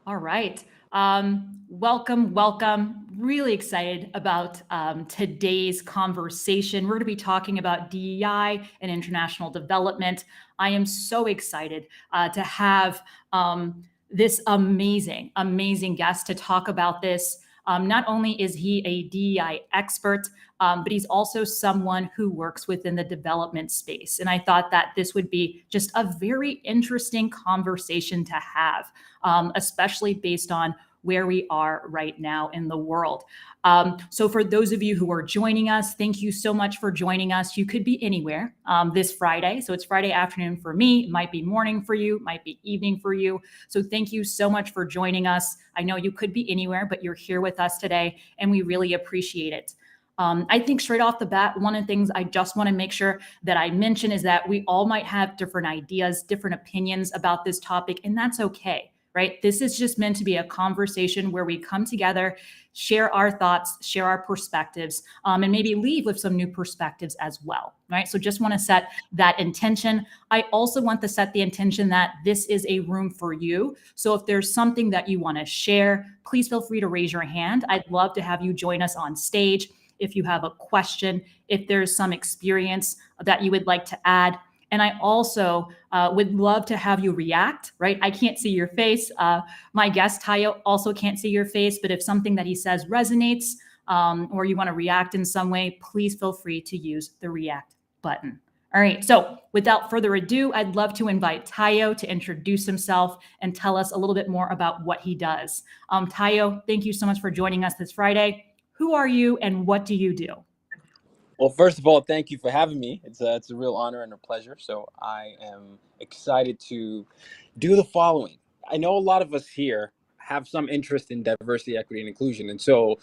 All right. Welcome, welcome. Really excited about today's conversation. We're going to be talking about DEI and international development. I am so excited to have this amazing guest to talk about this. Not only is he a DEI expert, but he's also someone who works within the development space. And I thought that this would be just a very interesting conversation to have, especially based on where we are right now in the world. So for those of you who are joining us, thank you so much for joining us. You could be anywhere this Friday. So it's Friday afternoon for me. It might be morning for you, might be evening for you. So thank you so much for joining us. I know you could be anywhere, but you're here with us today, and we really appreciate it. I think straight off the bat, one of the things I just want to make sure that I mention is that we all might have different ideas, different opinions about this topic, and that's okay, right? This is just meant to be a conversation where we come together, share our thoughts, share our perspectives, and maybe leave with some new perspectives as well, right? So just want to set that intention. I also want to set the intention that this is a room for you. So if there's something that you want to share, please feel free to raise your hand. I'd love to have you join us on stage. If you have a question, if there's some experience that you would like to add. And I also would love to have you react, right? I can't see your face. My guest, Tayo, also can't see your face, but if something that he says resonates or you want to react in some way, please feel free to use the react button. All right, so without further ado, I'd love to invite Tayo to introduce himself and tell us a little bit more about what he does. Tayo, thank you so much for joining us this Friday. Who are you and what do you do? Well, first of all, thank you for having me. It's a real honor and a pleasure. So I am excited to do the following. I know a lot of us here have some interest in diversity, equity, and inclusion. And so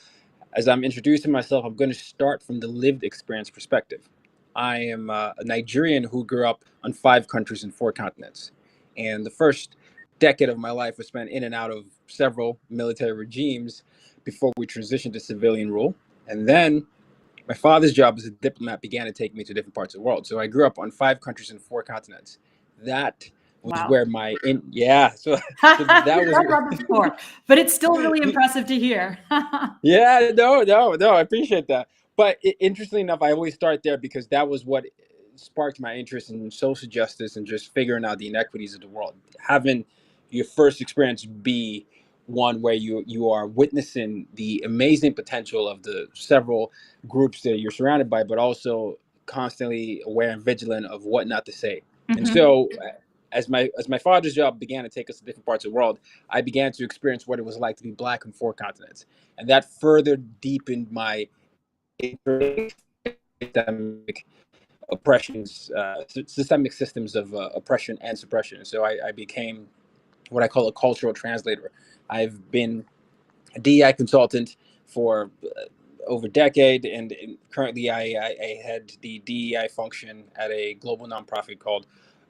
as I'm introducing myself, I'm going to start from the lived experience perspective. I am a Nigerian who grew up on 5 countries and 4 continents. And the first decade of my life was spent in and out of several military regimes before we transitioned to civilian rule. And then my father's job as a diplomat began to take me to different parts of the world. So I grew up on 5 countries and 4 continents. That was where my so that was before, but it's still really impressive to hear. no, I appreciate that. But interestingly enough, I always start there because that was what sparked my interest in social justice and just figuring out the inequities of the world. Having your first experience be one where you are witnessing the amazing potential of the several groups that you're surrounded by, but also constantly aware and vigilant of what not to say. Mm-hmm. And so as my father's job began to take us to different parts of the world, I began to experience what it was like to be Black on 4 continents. And that further deepened my systemic oppressions, systemic systems of oppression and suppression. So I became what I call a cultural translator. I've been a DEI consultant for over a decade, and currently I head the DEI function at a global nonprofit called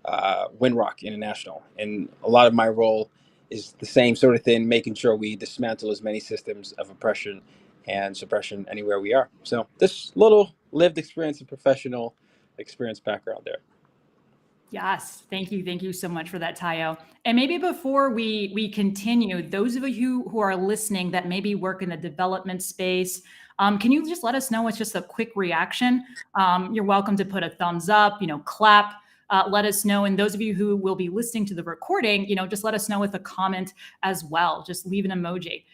Windrock International. And a lot of my role is the same sort of thing, making sure we dismantle as many systems of oppression and suppression anywhere we are. So this little lived experience and professional experience background there. Yes, thank you. Thank you so much for that, Tayo. And maybe before we continue, those of you who are listening that maybe work in the development space, can you just let us know? It's just a quick reaction. You're welcome to put a thumbs up, clap. Let us know. And those of you who will be listening to the recording, just let us know with a comment as well. Just leave an emoji.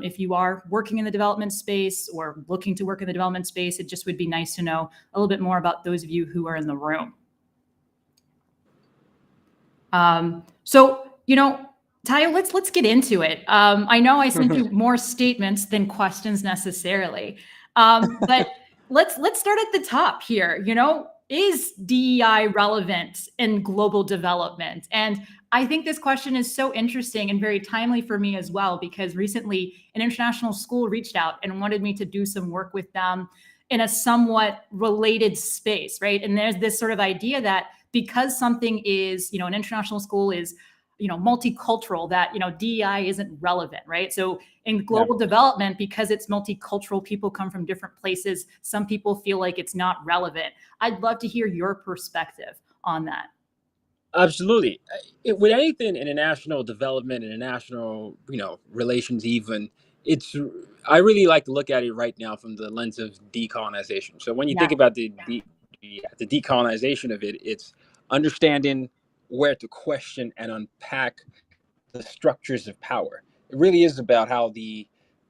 If you are working in the development space or looking to work in the development space, it just would be nice to know a little bit more about those of you who are in the room. So, Tayo, let's get into it. I know I sent you more statements than questions necessarily, but let's start at the top here. Is DEI relevant in global development? And I think this question is so interesting and very timely for me as well, because recently an international school reached out and wanted me to do some work with them in a somewhat related space, right? And there's this sort of idea that because something is, an international school is, multicultural, that, DEI isn't relevant, right? So in global development, because it's multicultural, people come from different places. Some people feel like it's not relevant. I'd love to hear your perspective on that. Absolutely. With anything international development, international, relations, even, it's, I really like to look at it right now from the lens of decolonization. So when you think Yeah. about the decolonization of it, it's understanding where to question and unpack the structures of power. It really is about how the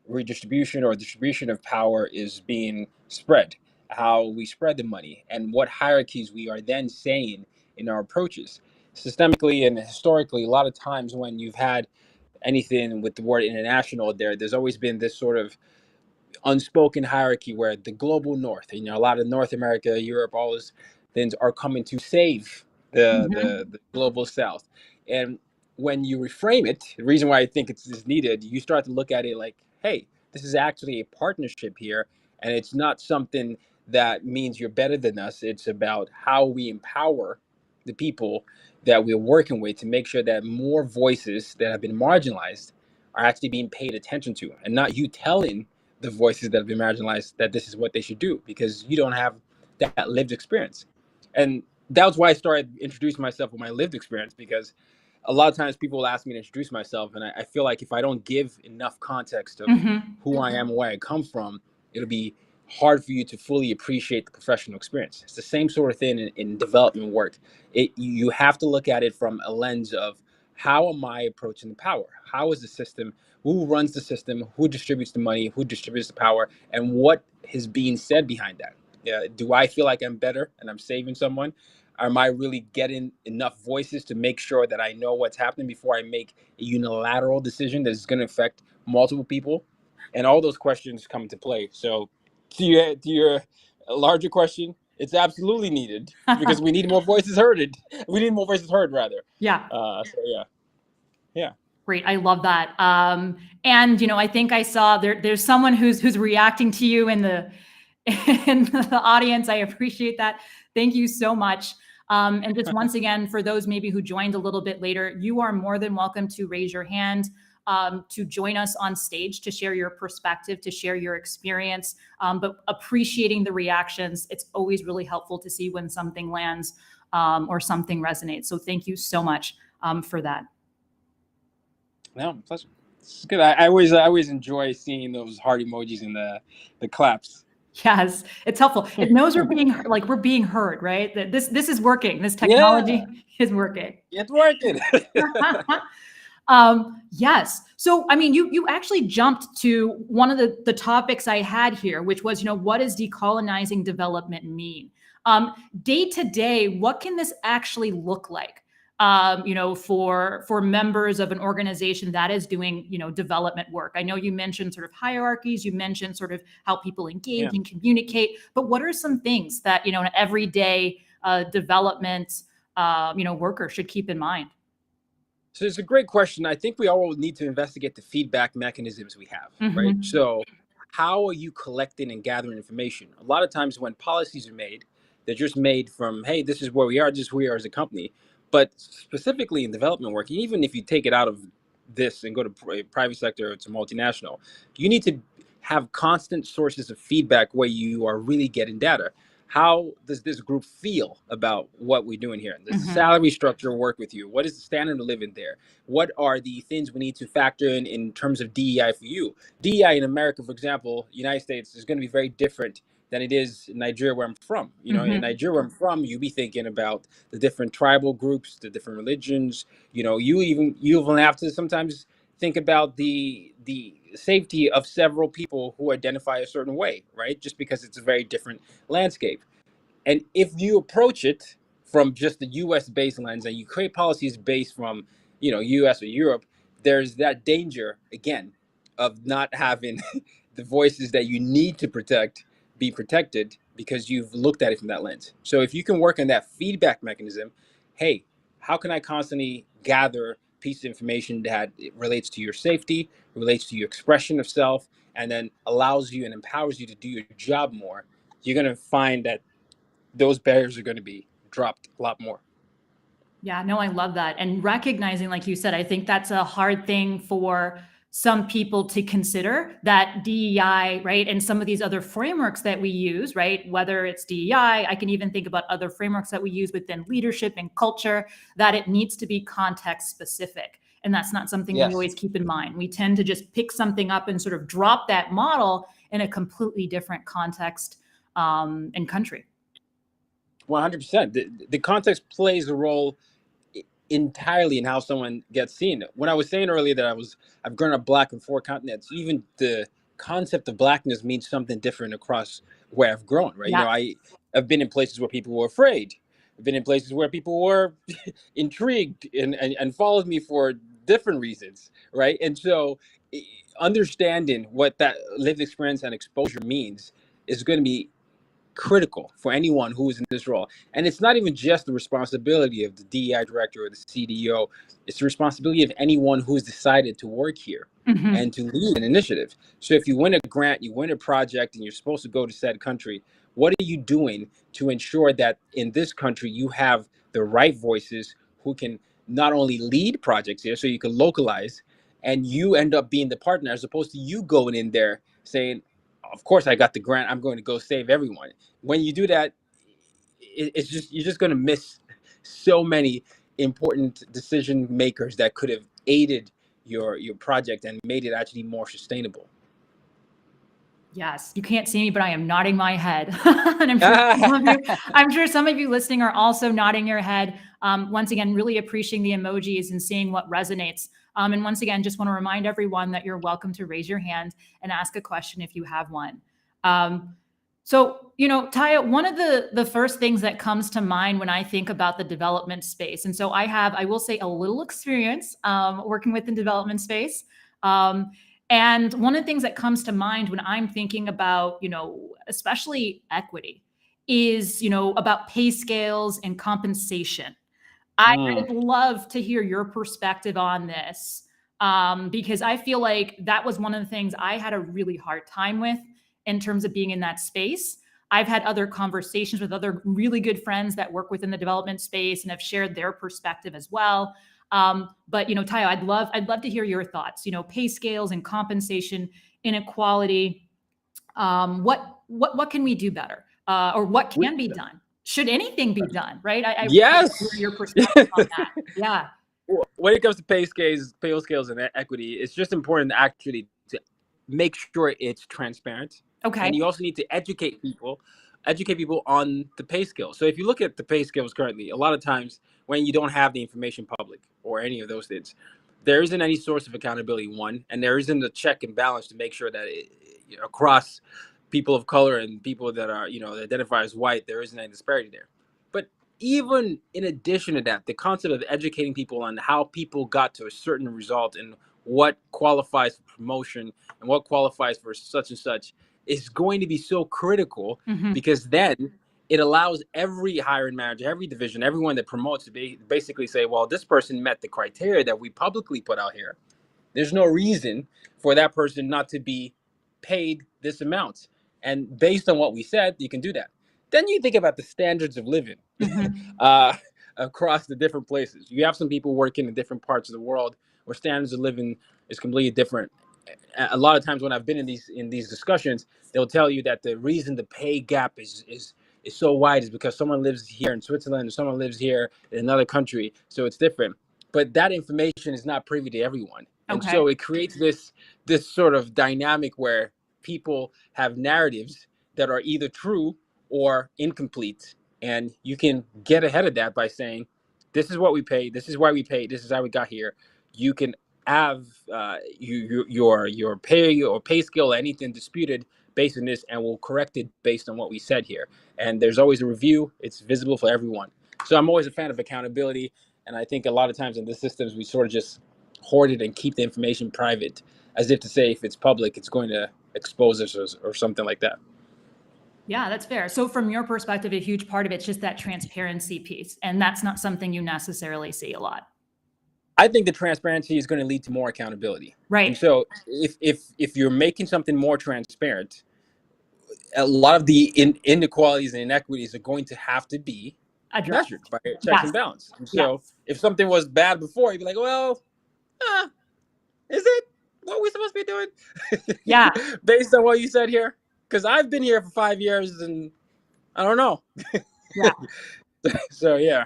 redistribution or distribution of power is being spread, how we spread the money, and what hierarchies we are then saying in our approaches. Systemically and historically, a lot of times when you've had anything with the word international there's always been this sort of unspoken hierarchy where the global north, a lot of North America, Europe, all those things are coming to save the global south. And when you reframe it, the reason why I think it's needed, you start to look at it like, hey, this is actually a partnership here, and it's not something that means you're better than us. It's about how we empower the people that we're working with to make sure that more voices that have been marginalized are actually being paid attention to, and not you telling the voices that have been marginalized that this is what they should do because you don't have that lived experience. And that was why I started introducing myself with my lived experience, because a lot of times people will ask me to introduce myself, and I feel like if I don't give enough context of Hmm. who I am and where I come from, it'll be hard for you to fully appreciate the professional experience. It's the same sort of thing in development work. You have to look at it from a lens of how am I approaching the power? How is the system? Who runs the system? Who distributes the money? Who distributes the power? And what is being said behind that? Do I feel like I'm better and I'm saving someone? Am I really getting enough voices to make sure that I know what's happening before I make a unilateral decision that's going to affect multiple people? And all those questions come into play. So, to your larger question, it's absolutely needed because we need more voices heard. We need more voices heard, rather. Yeah. So yeah, yeah. Great. I love that. And I think I saw there's someone who's reacting to you in the in the audience. I appreciate that. Thank you so much. And just once again, for those maybe who joined a little bit later, you are more than welcome to raise your hand to join us on stage, to share your perspective, to share your experience. But appreciating the reactions, it's always really helpful to see when something lands or something resonates. So thank you so much for that. No, pleasure. It's good. I always enjoy seeing those heart emojis and the claps. Yes, it's helpful. It knows we're being heard, right? That this is working. This Yeah, technology is working. it's working. Yes. So, I mean, you actually jumped to one of the topics I had here, which was, what does decolonizing development mean? Day to day, what can this actually look like? For members of an organization that is doing, development work. I know you mentioned sort of hierarchies, you mentioned sort of how people Yeah. engage and communicate, but what are some things that, an everyday development, worker should keep in mind? So it's a great question. I think we all need to investigate the feedback mechanisms we have, right? Hmm. So, how are you collecting and gathering information? A lot of times when policies are made, they're just made from, hey, this is where we are, just who we are as a company. But specifically in development work, even if you take it out of this and go to private sector or to multinational, you need to have constant sources of feedback where you are really getting data. How does this group feel about what we're doing here? Does the Hmm. salary structure work with you? What is the standard of living there? What are the things we need to factor in terms of DEI for you? DEI in America, for example, United States, is going to be very different than it is in Nigeria, where I'm from. In Hmm. Nigeria, where I'm from, you be thinking about the different tribal groups, the different religions. You even have to sometimes think about the safety of several people who identify a certain way, right? Just because it's a very different landscape. And if you approach it from just the US based lens and you create policies based from, US or Europe, there's that danger again of not having the voices that you need to protect be protected because you've looked at it from that lens. So if you can work on that feedback mechanism, hey, how can I constantly gather piece of information that it relates to your safety, relates to your expression of self, and then allows you and empowers you to do your job more, you're going to find that those barriers are going to be dropped a lot more. Yeah, no, I love that. And recognizing, like you said, I think that's a hard thing for some people to consider that DEI, right, and some of these other frameworks that we use, right, whether it's DEI, I can even think about other frameworks that we use within leadership and culture, that it needs to be context specific. And that's not something we always keep in mind. We tend to just pick something up and sort of drop that model in a completely different context and country. 100%. The context plays a role entirely in how someone gets seen. When I was saying earlier that I've grown up black in 4 continents, even the concept of blackness means something different across where I've grown, right? Yeah. I've been in places where people were afraid. I've been in places where people were intrigued and followed me for different reasons, right? And so understanding what that lived experience and exposure means is going to be critical for anyone who is in this role. And it's not even just the responsibility of the DEI director or the CDO, it's the responsibility of anyone who's decided to work here and to lead an initiative. So if you win a grant, you win a project, and you're supposed to go to said country, what are you doing to ensure that in this country you have the right voices who can not only lead projects here, so you can localize, and you end up being the partner as opposed to you going in there saying, of course I got the grant, I'm going to go save everyone. When you do that, it's just, you're just going to miss so many important decision makers that could have aided your project and made it actually more sustainable. Yes, you can't see me, but I am nodding my head. And I'm sure some of you listening are also nodding your head. Once again, really appreciating the emojis and seeing what resonates. And once again, just want to remind everyone that you're welcome to raise your hand and ask a question if you have one. So, Taya, one of the first things that comes to mind when I think about the development space, and so I will say, a little experience working with the development space. And one of the things that comes to mind when I'm thinking about, especially equity is, about pay scales and compensation. I'd love to hear your perspective on this because I feel like that was one of the things I had a really hard time with in terms of being in that space. I've had other conversations with other really good friends that work within the development space and have shared their perspective as well. But Tayo, I'd love to hear your thoughts. Pay scales and compensation inequality. What can we do better, or what can be done? Should anything be done? Right? I Yes. hear your perspective on that. Yeah. When it comes to pay scales and equity, it's just important actually to make sure it's transparent. Okay. And you also need to educate people on the pay scale. So if you look at the pay scales currently, a lot of times when you don't have the information public or any of those things, there isn't any source of accountability, one, and there isn't a check and balance to make sure that across people of color and people that are, that identify as white, there isn't any disparity there. But even in addition to that, the concept of educating people on how people got to a certain result and what qualifies for promotion and what qualifies for such and such is going to be so critical, because then it allows every hiring manager, every division, everyone that promotes to basically say, well, this person met the criteria that we publicly put out here. There's no reason for that person not to be paid this amount. And based on what we said, you can do that. Then you think about the standards of living across the different places. You have some people working in different parts of the world where standards of living is completely different. A lot of times when I've been in these discussions, they'll tell you that the reason the pay gap is so wide is because someone lives here in Switzerland and someone lives here in another country, so it's different. But that information is not privy to everyone. And so it creates this sort of dynamic where people have narratives that are either true or incomplete. And you can get ahead of that by saying, this is what we pay, this is why we pay, this is how we got here. You can have your pay or pay scale or anything disputed based on this, and we'll correct it based on what we said here. And there's always a review. It's visible for everyone. So I'm always a fan of accountability. And I think a lot of times in the systems, we sort of just hoard it and keep the information private, as if to say, if it's public, it's going to expose us or something like that. Yeah, that's fair. So from your perspective, a huge part of it's just that transparency piece. And that's not something you necessarily see a lot. I think the transparency is going to lead to more accountability. Right. And so if you're making something more transparent, a lot of the inequalities and inequities are going to have to be measured by checks and balance. And so if something was bad before, you'd be like, well, is it? what are we supposed to be doing? Yeah. Based on what you said here? Because I've been here for 5 years and I don't know. Yeah. So yeah.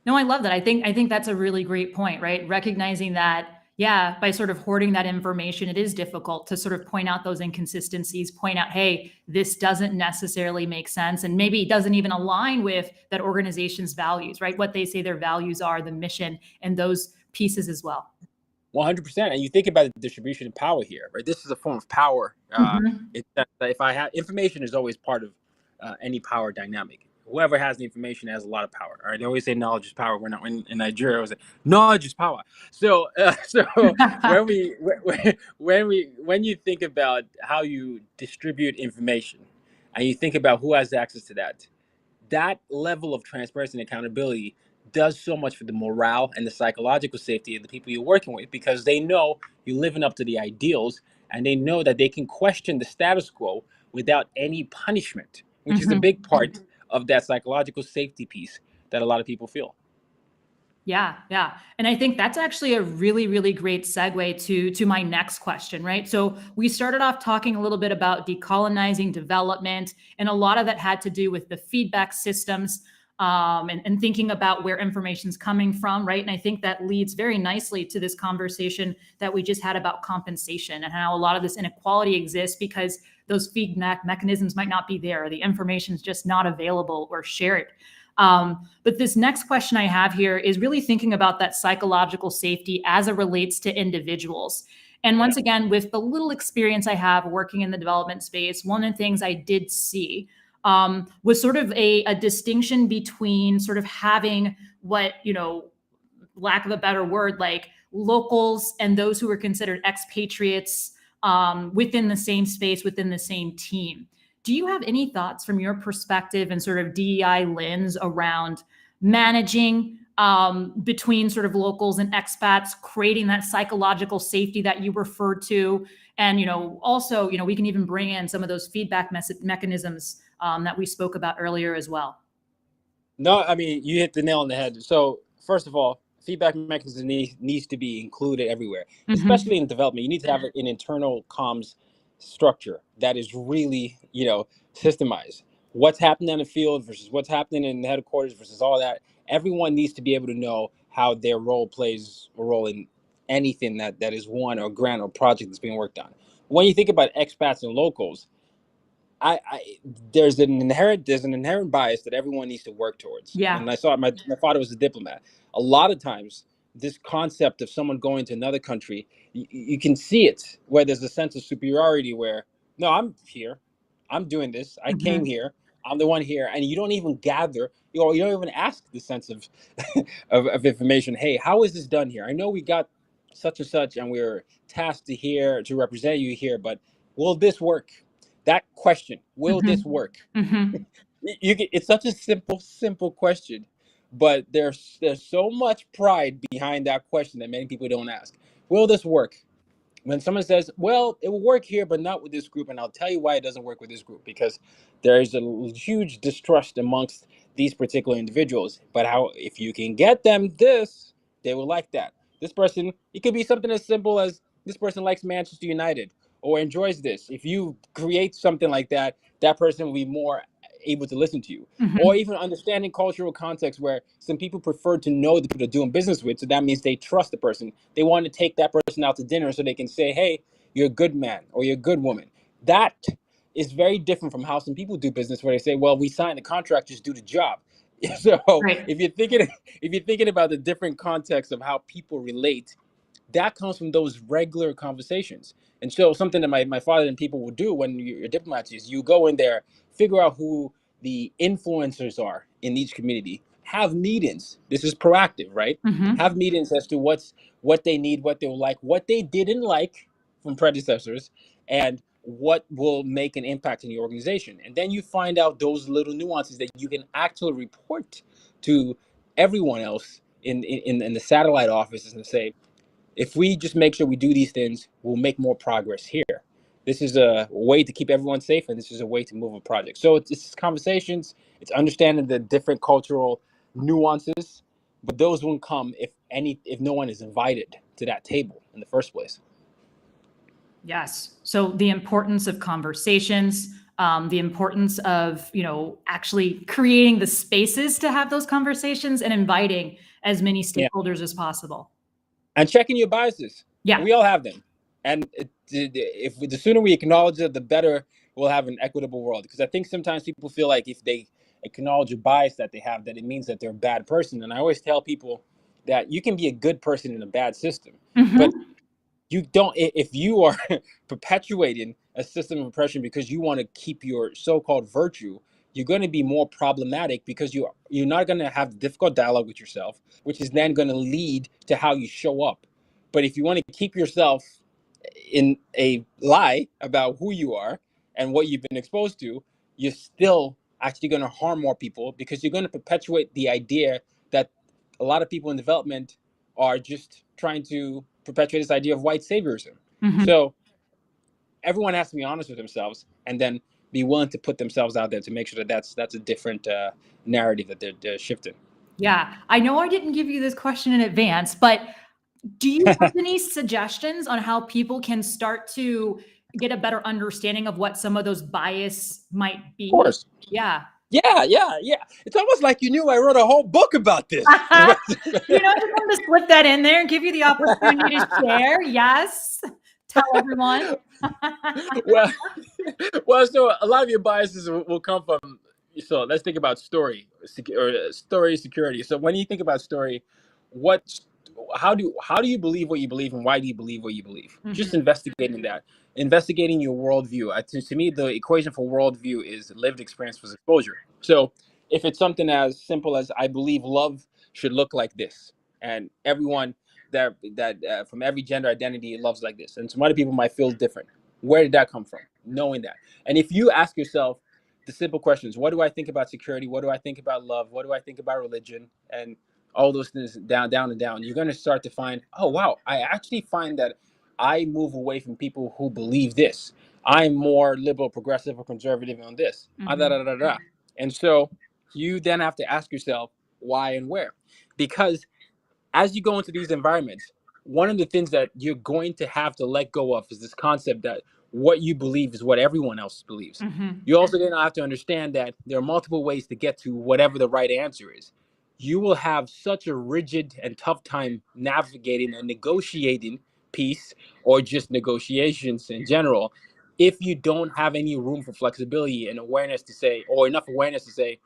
No, I love that. I think that's a really great point, right? Recognizing that, yeah, by sort of hoarding that information, it is difficult to sort of point out those inconsistencies, point out, hey, this doesn't necessarily make sense, and maybe it doesn't even align with that organization's values, right? What they say their values are, the mission, and those pieces as well. 100%. And you think about the distribution of power here, right? This is a form of power. Mhm. It's that if I have information is always part of any power dynamic. Whoever has the information has a lot of power. All right. They always say knowledge is power. We're not in Nigeria. We say knowledge is power. So, so when you think about how you distribute information, and you think about who has access to that, that level of transparency and accountability does so much for the morale and the psychological safety of the people you're working with, because they know you're living up to the ideals, and they know that they can question the status quo without any punishment, which is a Mhm. big part of that psychological safety piece that a lot of people feel. Yeah, yeah. And I think that's actually a really, really great segue to my next question, right? So we started off talking a little bit about decolonizing development, and a lot of that had to do with the feedback systems, and thinking about where information's coming from, right? And I think that leads very nicely to this conversation that we just had about compensation and how a lot of this inequality exists because those feedback mechanisms might not be there, or the information is just not available or shared. But this next question I have here is really thinking about that psychological safety as it relates to individuals. And Yeah. once again, with the little experience I have working in the development space, one of the things I did see was sort of a distinction between sort of having what, lack of a better word, like locals and those who were considered expatriates within the same space, within the same team. Do you have any thoughts from your perspective and sort of DEI lens around managing between sort of locals and expats, creating that psychological safety that you referred to? And, also, we can even bring in some of those feedback mechanisms that we spoke about earlier as well. No, I mean, you hit the nail on the head. So, first of all, feedback mechanism needs to be included everywhere, especially Hmm. in development. You need to have an internal comms structure that is really, systemized. What's happening in the field versus what's happening in the headquarters versus all that. Everyone needs to be able to know how their role plays a role in anything that is won or grant or project that's being worked on. When you think about expats and locals, I there's an inherent bias that everyone needs to work towards. Yeah. And I saw my father was a diplomat. A lot of times, this concept of someone going to another country, you can see it where there's a sense of superiority. Where no, I'm here, I'm doing this. I came Hmm. here. I'm the one here, and you don't even gather. You don't even ask the sense of, of information. Hey, how is this done here? I know we got such and such, and we're tasked to represent you here, but will this work? That question, will Hmm. this work? Hmm. It's such a simple question, but there's so much pride behind that question that many people don't ask. Will this work? When someone says, well, it will work here but not with this group, and I'll tell you why it doesn't work with this group, because there is a huge distrust amongst these particular individuals. But how, if you can get them this, they will like that. This person, it could be something as simple as this person likes Manchester United or enjoys this. If you create something like that, that person will be more able to listen to you. Or Hmm. even understanding cultural context, where some people prefer to know the people they're doing business with, so that means they trust the person. They want to take that person out to dinner so they can say, hey, you're a good man or you're a good woman. That is very different from how some people do business, where they say, well, we signed the contract, just do the job. So Right. if you're thinking about the different contexts of how people relate, that comes from those regular conversations. And so something that my father and people will do when you're diplomats is you go in there, figure out who the influencers are in each community, have meetings. This is proactive, right? Have Hmm. meetings as to what they need, what they will like, what they didn't like from predecessors, and what will make an impact in the organization. And then you find out those little nuances that you can actually report to everyone else in the satellite offices and say, if we just make sure we do these things, we'll make more progress here. This is a way to keep everyone safe, and this is a way to move a project. So it's conversations, it's understanding the different cultural nuances, but those won't come if no one is invited to that table in the first place. Yes. So the importance of conversations, the importance of, actually creating the spaces to have those conversations and inviting as many Yeah. stakeholders as possible. And checking your biases. Yeah. We all have them. And if the sooner we acknowledge it, the better we'll have an equitable world. Because I think sometimes people feel like if they acknowledge a bias that they have, that it means that they're a bad person. And I always tell people that you can be a good person in a bad system, but Mm-hmm. you don't, if you are perpetuating a system of oppression because you want to keep your so-called virtue, you're going to be more problematic because you're not going to have the difficult dialogue with yourself, which is then going to lead to how you show up. But if you want to keep yourself in a lie about who you are and what you've been exposed to, you're still actually going to harm more people because you're going to perpetuate the idea that a lot of people in development are just trying to perpetuate this idea of white saviorism. Mm-hmm. So everyone has to be honest with themselves and then be willing to put themselves out there to make sure that that's a different narrative that they're shifting. Yeah. I know I didn't give you this question in advance, but do you have any suggestions on how people can start to get a better understanding of what some of those bias might Of be? course. Yeah. Yeah. It's almost like you knew I wrote a whole book about this. I just wanted to slip that in there and give you the opportunity to share. Yes. Tell everyone. well, so a lot of your biases will come from. So let's think about story security. So when you think about story, what, how do you believe what you believe, and why do you believe what you believe? Just Mhm. investigating that, investigating your worldview. To me, the equation for worldview is lived experience plus exposure. So if it's something as simple as I believe love should look like this, and everyone that from every gender identity loves like this, and some other people might feel different. Where did that come from? Knowing that. And if you ask yourself the simple questions, what do I think about security? What do I think about love? What do I think about religion? And all those things down and down, you're going to start to find, oh, wow, I actually find that I move away from people who believe this. I'm more liberal, progressive, or conservative on this. Mhm. And so you then have to ask yourself why and where. Because as you go into these environments, one of the things that you're going to have to let go of is this concept that what you believe is what everyone else believes. Mhm. You also then have to understand that there are multiple ways to get to whatever the right answer is. You will have such a rigid and tough time navigating and negotiating peace or just negotiations in general if you don't have any room for flexibility and awareness to say, or enough awareness to say,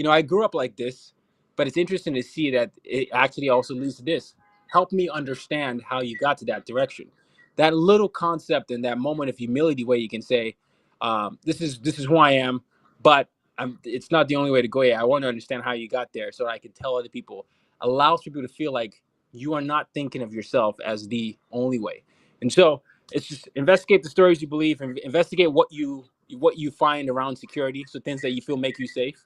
I grew up like this, but it's interesting to see that it actually also leads to this. Help me understand how you got to that direction. That little concept and that moment of humility where you can say, this is who I am, but it's not the only way to go. Yeah, I want to understand how you got there so that I can tell other people. Allows people to feel like you are not thinking of yourself as the only way. And so it's just investigate the stories you believe, and investigate what you find around security. So things that you feel make you safe.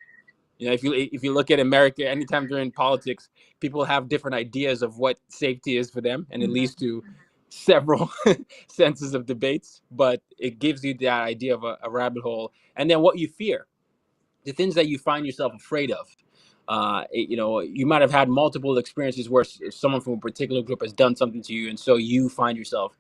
If you look at America, anytime during politics, people have different ideas of what safety is for them, and it leads Mhm. to several senses of debates. But it gives you that idea of a rabbit hole, and then what you fear, the things that you find yourself afraid of. You might have had multiple experiences where someone from a particular group has done something to you, and so you find yourself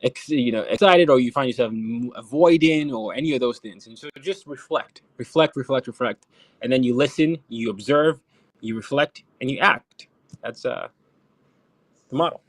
excited, or you find yourself avoiding, or any of those things. And so just reflect, and then you listen, you observe, you reflect, and you act. That's the model.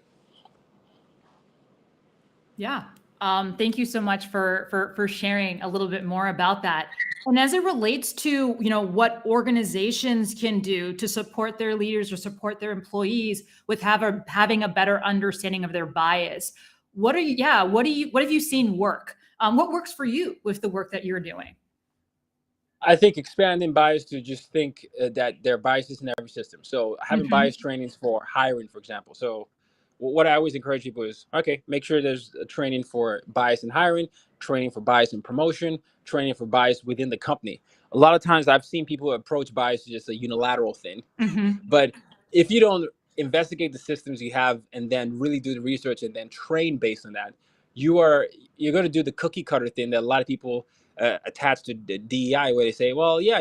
Yeah. Thank you so much for sharing a little bit more about that. And as it relates to, what organizations can do to support their leaders or support their employees with having a better understanding of their bias, what have you seen work? What works for you with the work that you're doing? I think expanding bias to just think that there are biases in every system. So having Mhm. bias trainings for hiring, for example. So what I always encourage people is, okay, make sure there's a training for bias in hiring, training for bias in promotion, training for bias within the company. A lot of times I've seen people approach bias as just a unilateral thing. Mhm. But if you don't investigate the systems you have and then really do the research and then train based on that, you're going to do the cookie cutter thing that a lot of people attach to the DEI, where they say, well, yeah,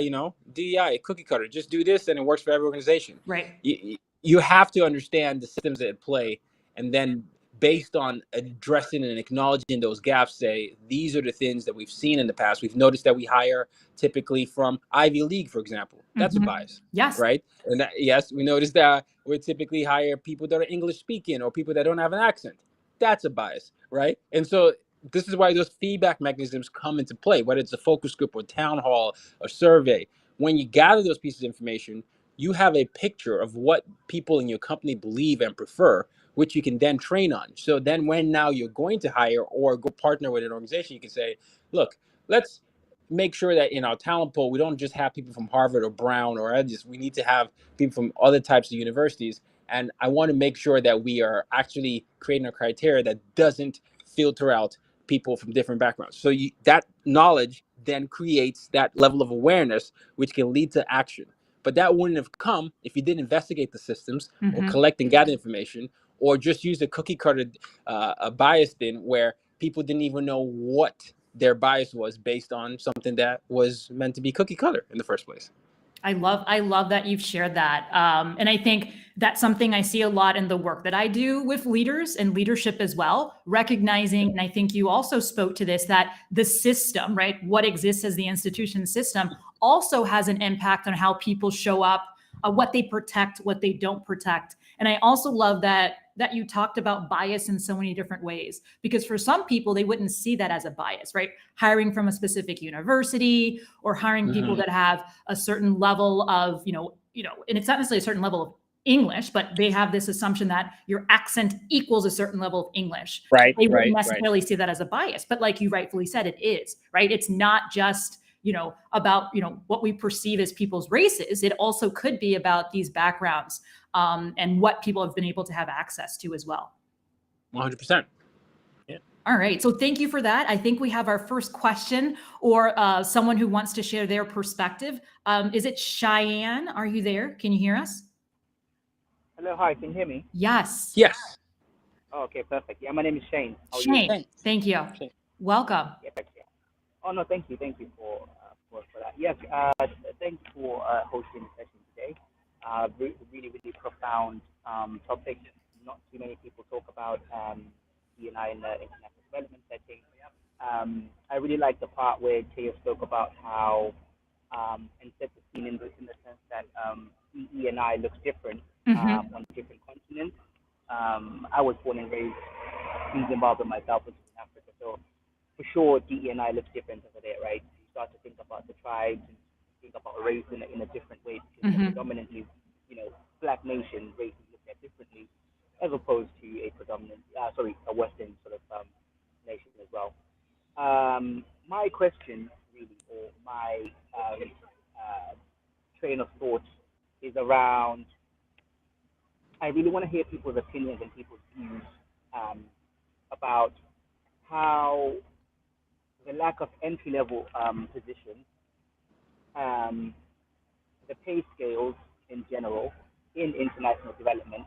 DEI cookie cutter, just do this and it works for every organization. Right. You have to understand the systems at play, and then based on addressing and acknowledging those gaps, say, these are the things that we've seen in the past. We've noticed that we hire typically from Ivy League, for example. That's a bias, Yes. right? And that, yes, we noticed that we typically hire people that are English speaking or people that don't have an accent. That's a bias, right? And so this is why those feedback mechanisms come into play, whether it's a focus group or town hall or survey. When you gather those pieces of information, you have a picture of what people in your company believe and prefer, which you can then train on. So then when now you're going to hire or go partner with an organization, you can say, look, let's make sure that in our talent pool, we don't just have people from Harvard or Brown or others. We need to have people from other types of universities. And I want to make sure that we are actually creating a criteria that doesn't filter out people from different backgrounds. So that knowledge then creates that level of awareness, which can lead to action. But that wouldn't have come if you didn't investigate the systems or collect and gather information, or just use a cookie cutter bias thing where people didn't even know what their bias was based on something that was meant to be cookie cutter in the first place. I love that you've shared that. And I think that's something I see a lot in the work that I do with leaders and leadership as well, recognizing, and I think you also spoke to this, that the system, right, what exists as the institution system also has an impact on how people show up, what they protect, what they don't protect. And I also love that you talked about bias in so many different ways, because for some people, they wouldn't see that as a bias, right? Hiring from a specific university or hiring people that have a certain level of, and it's not necessarily a certain level of English, but they have this assumption that your accent equals a certain level of English. Right. They wouldn't necessarily see that as a bias, but like you rightfully said, it is, right? It's not just about, what we perceive as people's races. It also could be about these backgrounds and what people have been able to have access to as well. 100%. Yeah. All right. So thank you for that. I think we have our first question, or someone who wants to share their perspective. Is it Cheyenne? Are you there? Can you hear us? Hello, hi, can you hear me? Yes. Yes. Oh, okay, perfect. Yeah, my name is Shane. How are Shane, you? thank you. Shane. Welcome. Yeah. Oh, no, thank you for that. Yes, thank you for hosting the session today. Really, really profound topic. Not too many people talk about D&I in the international development setting. I really like the part where Teo spoke about how and set the scene in the sense that E&I looks different on different continents. I was born and raised in Zimbabwe myself, which is in Africa, so for sure DE&I looks different over there, right? You start to think about the tribes and think about race in a different way, because predominantly, black nation race is looked at differently as opposed to a a Western sort of nation as well. My question really, or my train of thought is around, I really want to hear people's opinions and people's views about how the lack of entry-level positions, the pay scales in general in international development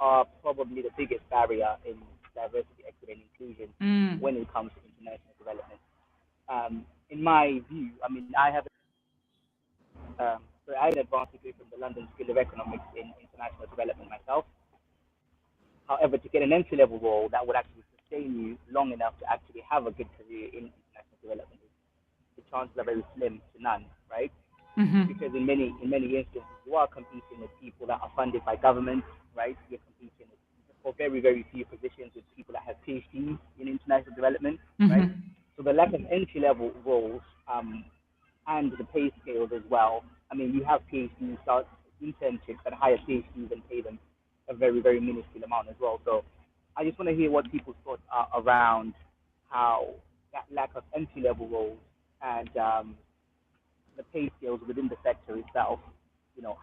are probably the biggest barrier in diversity, equity, and inclusion when it comes to international development. In my view, I mean, I have an advanced degree from the London School of Economics in international development myself. However, to get an entry-level role that would actually sustain you long enough to actually have a good career in international development, the chances are very slim to none, right? Because in many instances, you are competing with people that are funded by governments, right? You're competing for very, very few positions with people that have PhDs in international development, right? So the lack of entry-level roles and the pay scales as well. I mean, you have PhDs start internships that hire PhDs and pay them a very, very minuscule amount as well. So I just want to hear what people's thoughts are around how that lack of entry-level roles and the pay scales within the sector itself,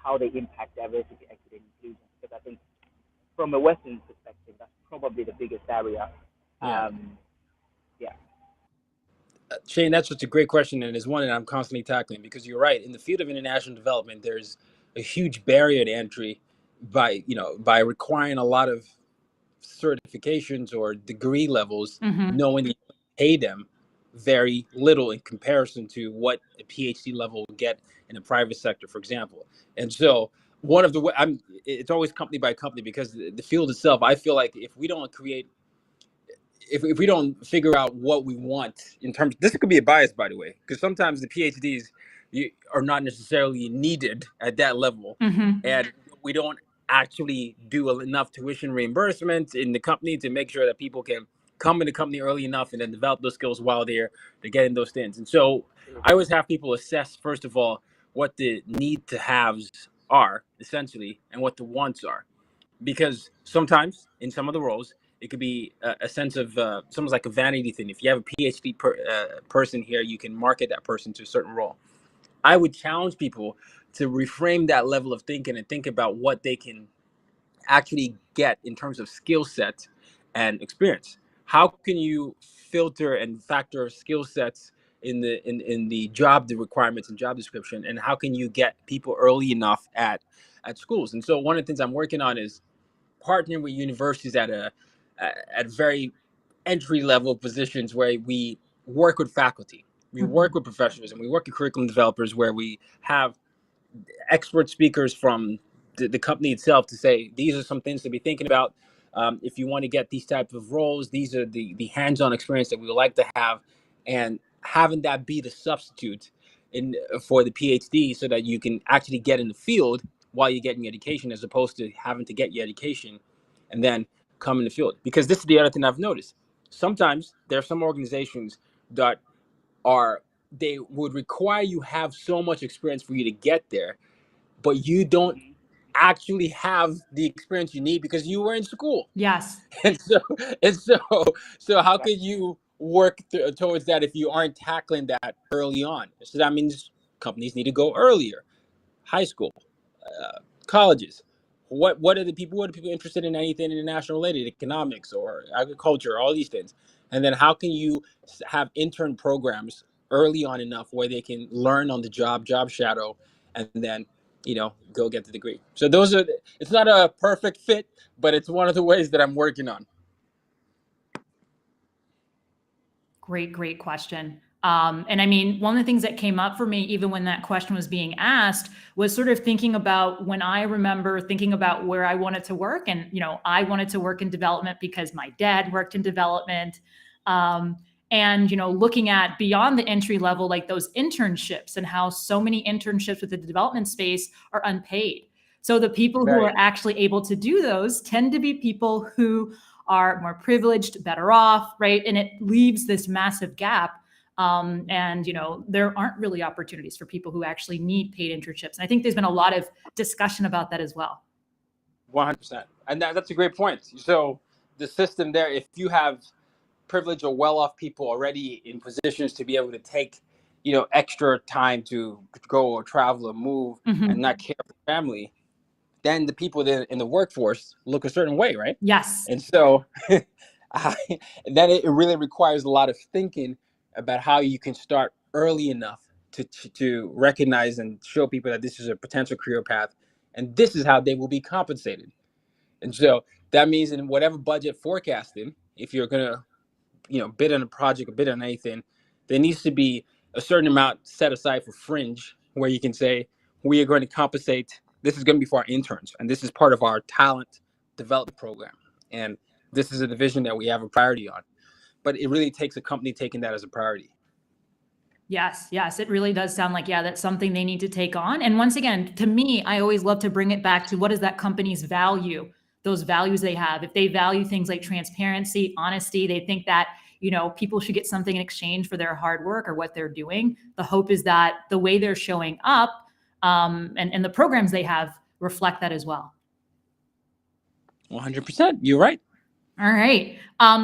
how they impact diversity, equity, and inclusion. Because I think from a Western perspective, that's probably the biggest barrier. Shane, that's such a great question, and it's one that I'm constantly tackling, because you're right. In the field of international development, there's a huge barrier to entry by requiring a lot of certifications or degree levels, knowing that you pay them very little in comparison to what a PhD level would get in the private sector, for example. And so it's always company by company, because the field itself, I feel like if we don't create if we don't figure out what we want in terms, this could be a bias, by the way, because sometimes the PhDs are not necessarily needed at that level, and we don't actually do enough tuition reimbursement in the company to make sure that people can come in the company early enough and then develop those skills while they're getting those things. And so I always have people assess, first of all, what the need to haves are essentially and what the wants are, because sometimes in some of the roles it could be a sense of almost like a vanity thing. If you have a PhD person here, you can market that person to a certain role. I would challenge people to reframe that level of thinking and think about what they can actually get in terms of skill set and experience. How can you filter and factor skill sets in the job, the requirements and job description, and how can you get people early enough at schools? And so one of the things I'm working on is partnering with universities at very entry level positions where we work with faculty, we work with professors, and we work with curriculum developers, where we have expert speakers from the company itself to say these are some things to be thinking about. If you want to get these types of roles, these are the hands-on experience that we would like to have, and having that be the substitute for the PhD, so that you can actually get in the field while you're getting your education, as opposed to having to get your education and then come in the field. Because this is the other thing I've noticed. Sometimes there are some organizations that they would require you have so much experience for you to get there, but you don't actually have the experience you need because you were in school. Yes. And so how could you work towards that if you aren't tackling that early on? So that means companies need to go earlier. High school, colleges. What are the people? What are people interested in? Anything international related, economics or agriculture, all these things. And then how can you have intern programs early on enough where they can learn on the job shadow, and then go get the degree. So it's not a perfect fit, but it's one of the ways that I'm working on. Great question. And I mean, one of the things that came up for me, even when that question was being asked, was sort of thinking about when I remember thinking about where I wanted to work. And, I wanted to work in development because my dad worked in development. And, looking at beyond the entry level, like those internships and how so many internships within the development space are unpaid. So the people who are actually able to do those tend to be people who are more privileged, better off, right? And it leaves this massive gap. And, there aren't really opportunities for people who actually need paid internships. And I think there's been a lot of discussion about that as well. 100%. And that's a great point. So the system there, if you have privileged or well-off people already in positions to be able to take, extra time to go or travel or move and not care for family, then the people that in the workforce look a certain way, right? Yes. And so then it really requires a lot of thinking about how you can start early enough to recognize and show people that this is a potential career path, and this is how they will be compensated. And so that means in whatever budget forecasting, if you're gonna bid on a project or bid on anything, there needs to be a certain amount set aside for fringe, where you can say we are going to compensate. This is going to be for our interns, and this is part of our talent development program, and this is a division that we have a priority on. But it really takes a company taking that as a priority. Yes, it really does sound like, that's something they need to take on. And once again, to me, I always love to bring it back to what is that company's value, those values they have. If they value things like transparency, honesty, they think that, people should get something in exchange for their hard work or what they're doing. The hope is that the way they're showing up and the programs they have reflect that as well. 100%. You're right. All right.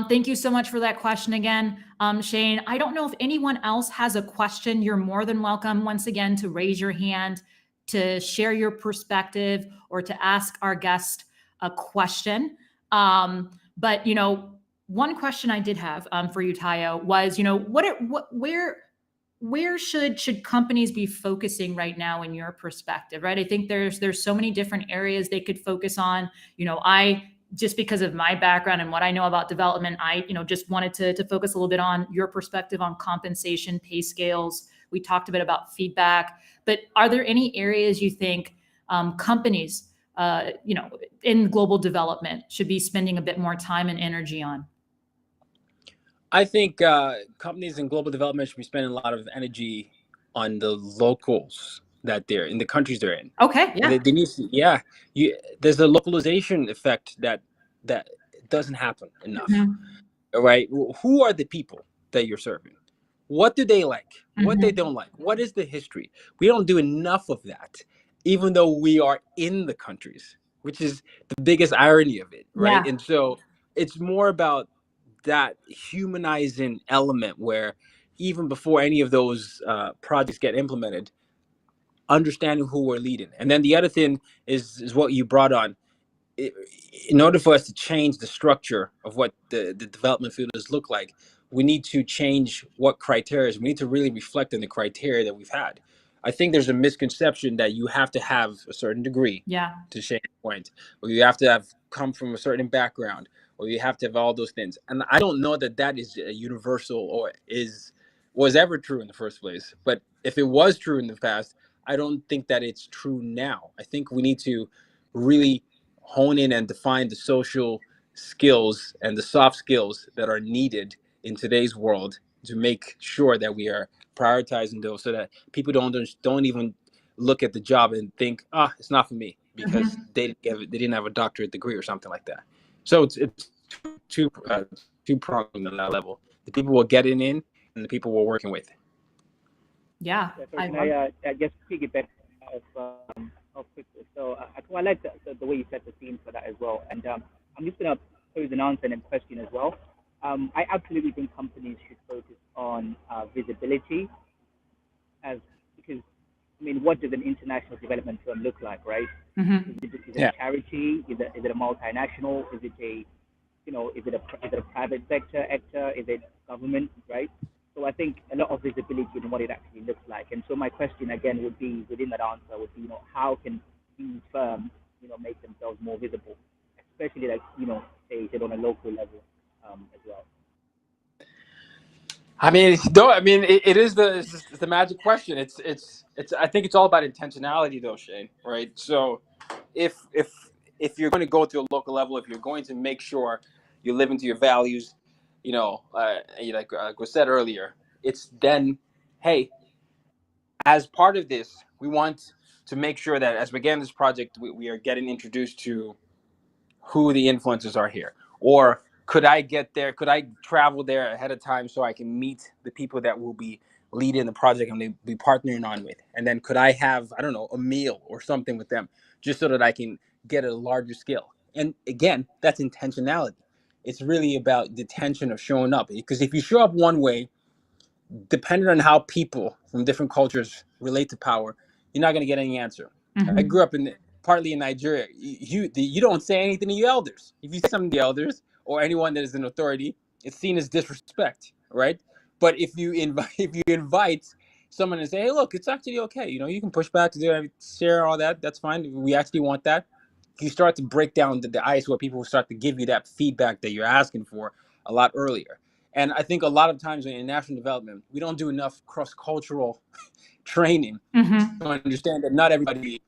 Thank you so much for that question again, Shane. I don't know if anyone else has a question. You're more than welcome, once again, to raise your hand, to share your perspective, or to ask our guest a question. But, one question I did have for you, Tayo, was, where should companies be focusing right now in your perspective, right? I think there's so many different areas they could focus on. Just because of my background and what I know about development, I, just wanted to focus a little bit on your perspective on compensation, pay scales. We talked a bit about feedback, but are there any areas you think companies, in global development should be spending a bit more time and energy on? I think companies in global development should be spending a lot of energy on the locals that they're in, the countries they're in. Okay, yeah. They need to, yeah. There's a localization effect that doesn't happen enough. Mhm. All right, who are the people that you're serving? What do they like? What they Mhm. don't like? What is the history? We don't do enough of that, even though we are in the countries, which is the biggest irony of it, right? Yeah. And so it's more about that humanizing element where even before any of those projects get implemented, understanding who we're leading. And then the other thing is what you brought on. In order for us to change the structure of what the development fields look like, we need to change what criteria. We need to really reflect on the criteria that we've had. I think there's a misconception that you have to have a certain degree Yeah. to Shane's point, or you have to have come from a certain background, or you have to have all those things. And I don't know that that is a universal or was ever true in the first place. But if it was true in the past, I don't think that it's true now. I think we need to really hone in and define the social skills and the soft skills that are needed in today's world to make sure that we are prioritizing those so that people don't even look at the job and think, ah, it's not for me because Mhm. they didn't have a doctorate degree or something like that. So it's two pronged on that level. The people we're getting in and the people we're working with. Yeah. Yeah, so I can love. I just piggyback of quick? So I like the way you set the scene for that as well. And I'm just going to pose an answer and a question as well. I absolutely think companies should focus on visibility as because I mean, what does an international development firm look like, right? Mhm. Is it Yeah. a charity? Is it a multinational? Is it a is it a private sector actor? Is it government, right? So I think a lot of visibility in what it actually looks like. And so my question again would be within that answer would be, how can these firms, make themselves more visible, especially like, say on a local level as well. I mean, no, I mean, it is it's the magic question. It's. I think it's all about intentionality, though, Shane. Right. So, if if if you're going to go to a local level, if you're going to make sure you live into your values, like was said earlier, it's then, hey, as part of this, we want to make sure that as we begin this project, we are getting introduced to who the influencers are here, or could I get there, could I travel there ahead of time so I can meet the people that will be leading the project and they be partnering on with, and then could I have, I don't know, a meal or something with them just so that I can get a larger scale. And again, that's intentionality. It's really about the tension of showing up, because if you show up one way, depending on how people from different cultures relate to power, you're not going to get any answer. I Mhm. grew up partly in Nigeria. You don't say anything to your elders. If you say something to the elders or anyone that is in authority, it's seen as disrespect, right? But if you invite someone and say, hey, look, it's actually okay. You can push back to share all that. That's fine. We actually want that. You start to break down the ice where people start to give you that feedback that you're asking for a lot earlier. And I think a lot of times in national development, we don't do enough cross-cultural training Mhm. to understand that not everybody,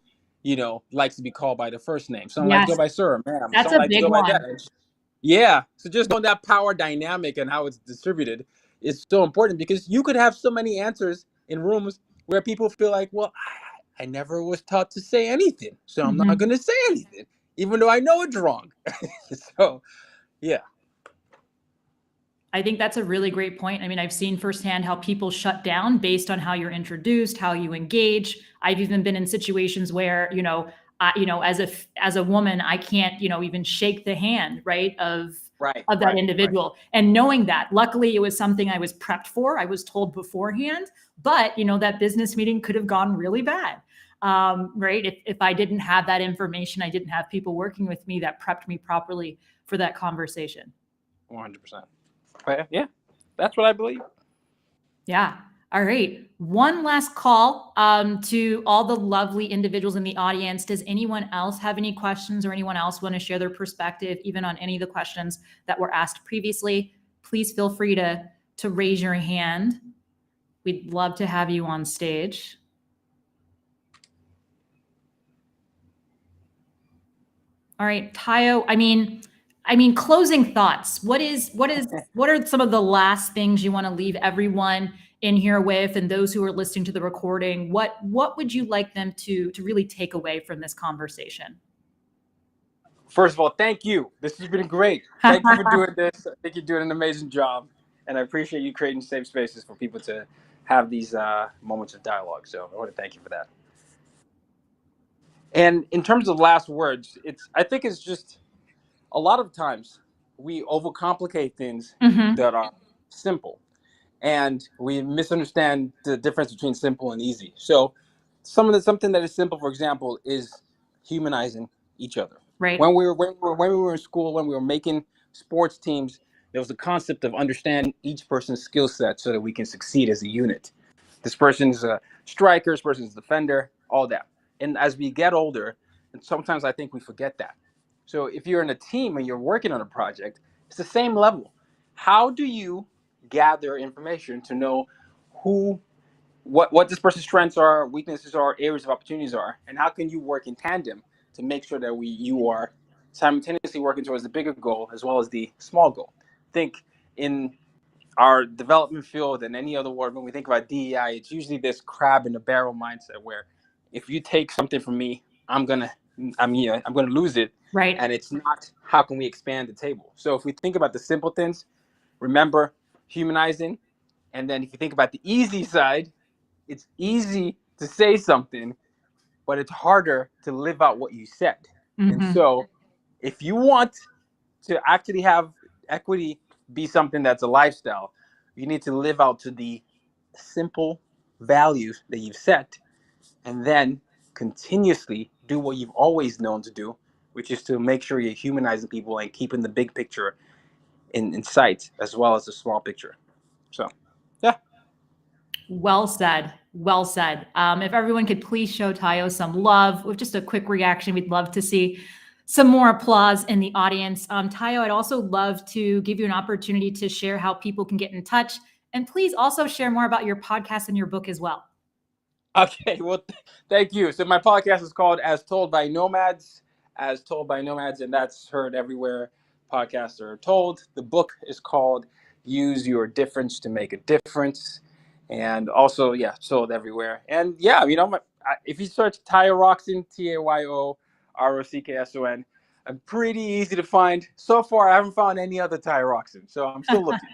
likes to be called by their first name. Some like to Yes, go by sir or ma'am. that's Some a like to big go by that. one. Yeah. So just knowing that power dynamic and how it's distributed is so important, because you could have so many answers in rooms where people feel like, well, I never was taught to say anything, so I'm not Mhm. going to say anything, even though I know it's wrong. So, yeah. I think that's a really great point. I mean, I've seen firsthand how people shut down based on how you're introduced, how you engage. I've even been in situations where, as a woman, I can't, even shake the hand, right, Right, of that right, right. individual. And knowing that, luckily, it was something I was prepped for. I was told beforehand, but that business meeting could have gone really bad. Right. If I didn't have that information, I didn't have people working with me that prepped me properly for that conversation. 100%. But yeah, that's what I believe. Yeah. All right. One last call to all the lovely individuals in the audience. Does anyone else have any questions, or anyone else want to share their perspective, even on any of the questions that were asked previously? Please feel free to raise your hand. We'd love to have you on stage. All right, Tayo, I mean, I mean, closing thoughts. What are some of the last things you want to leave everyone in here with, and those who are listening to the recording? What would you like them to really take away from this conversation? First of all, thank you. This has been great. Thank you for doing this. I think you're doing an amazing job, and I appreciate you creating safe spaces for people to have these moments of dialogue. So I want to thank you for that. And in terms of last words, I think it's just a lot of times we overcomplicate things Mhm. that are simple, and we misunderstand the difference between simple and easy. So something that is simple, for example, is humanizing each other. Right. When we were in school, when we were making sports teams, there was the concept of understanding each person's skill set so that we can succeed as a unit. This person's a striker, this person's a defender, all that. And as we get older, and sometimes I think we forget that. So if you're in a team and you're working on a project, it's the same level. How do you gather information to know who what this person's strengths are, weaknesses are, areas of opportunities are, and how can you work in tandem to make sure that you are simultaneously working towards the bigger goal as well as the small goal. Think in our development field and any other work, when we think about DEI, it's usually this crab in the barrel mindset where if you take something from me, I'm gonna lose it. Right. And it's not how can we expand the table. So if we think about the simple things, remember humanizing, and then if you think about the easy side, it's easy to say something, but it's harder to live out what you said. And Mhm. so if you want to actually have equity be something that's a lifestyle, you need to live out to the simple values that you've set, and then continuously do what you've always known to do, which is to make sure you're humanizing people and keeping the big picture in sight as well as the small picture. So, yeah. Well said. Well said. If everyone could please show Tayo some love with just a quick reaction, we'd love to see some more applause in the audience. Tayo, I'd also love to give you an opportunity to share how people can get in touch. And please also share more about your podcast and your book as well. Okay, well, thank you. So my podcast is called As Told by Nomads, and that's heard everywhere podcasts are told. The book is called Use Your Difference to Make a Difference, and also, yeah, sold everywhere. And yeah, if you search Tayo Rockson, TayoRockson, I'm pretty easy to find. So far, I haven't found any other Tayo Rockson, so I'm still looking.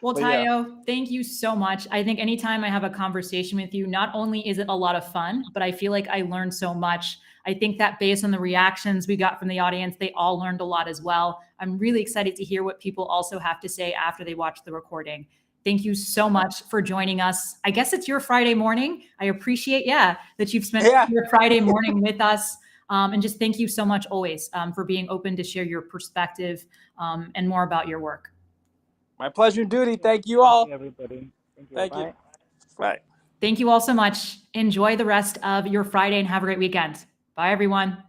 Well, But yeah. Tayo, thank you so much. I think anytime I have a conversation with you, not only is it a lot of fun, but I feel like I learned so much. I think that based on the reactions we got from the audience, they all learned a lot as well. I'm really excited to hear what people also have to say after they watch the recording. Thank you so much for joining us. I guess it's your Friday morning. I appreciate, that you've spent your Friday morning with us. And just thank you so much always for being open to share your perspective and more about your work. My pleasure and duty. Thank you all. Thank you, everybody. Thank you. Thank Bye. you. Bye. Thank you all so much. Enjoy the rest of your Friday and have a great weekend. Bye, everyone.